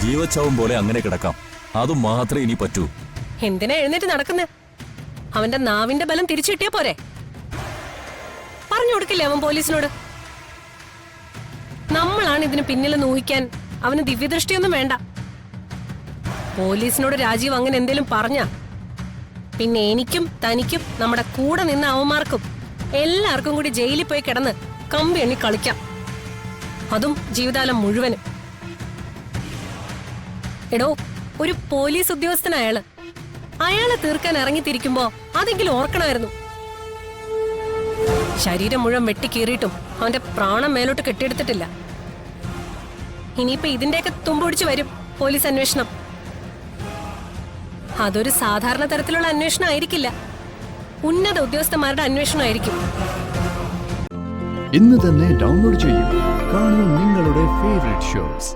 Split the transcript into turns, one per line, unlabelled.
ജീവച്ചാവും പോലെ അങ്ങനെ കിടക്കാം. അത് മാത്രമേ ഇനി പറ്റൂ.
എന്തിനാ എഴുന്നേറ്റ് നടക്കുന്നേ? അവന്റെ നാവിന്റെ ബലം തിരിച്ചു കിട്ടിയാ പോരെ? പറഞ്ഞു കൊടുക്കില്ലേ അവൻ പോലീസിനോട്? നമ്മളാണ് ഇതിന് പിന്നിലെന്ന് ഊഹിക്കാൻ അവന് ദിവ്യദൃഷ്ടിയൊന്നും വേണ്ട. പോലീസിനോട് രാജീവ് അങ്ങനെ എന്തേലും പറഞ്ഞ പിന്നെ എനിക്കും തനിക്കും നമ്മുടെ കൂടെ നിന്ന അവന്മാർക്കും എല്ലാവർക്കും കൂടി ജയിലിൽ പോയി കിടന്ന് കമ്പി എണ്ണി കളിക്കാം. അതും ജീവിതകാലം മുഴുവനും. എടോ, ഒരു പോലീസ് ഉദ്യോഗസ്ഥനയാള് അയാളെ തീർക്കാൻ ഇറങ്ങിത്തിരിക്കുമ്പോ അതെങ്കിലും ഓർക്കണമായിരുന്നു. ശരീരം മുഴുവൻ വെട്ടിക്കീറിയിട്ടും അവന്റെ പ്രാണം മേലോട്ട് കെട്ടിയെടുത്തിട്ടില്ല. ഇനിയിപ്പോ ഇതിന്റെയൊക്കെ തുമ്പൊടിച്ചു വരും പോലീസ് അന്വേഷണം. അതൊരു സാധാരണ തരത്തിലുള്ള അന്വേഷണം ആയിരിക്കില്ല, ഉന്നത ഉദ്യോഗസ്ഥന്മാരുടെ അന്വേഷണമായിരിക്കും.
ഇന്ന് തന്നെ ഡൗൺലോഡ് ചെയ്യൂ. കാണൂ നിങ്ങളുടെ ഫേവറേറ്റ് ഷോസ്.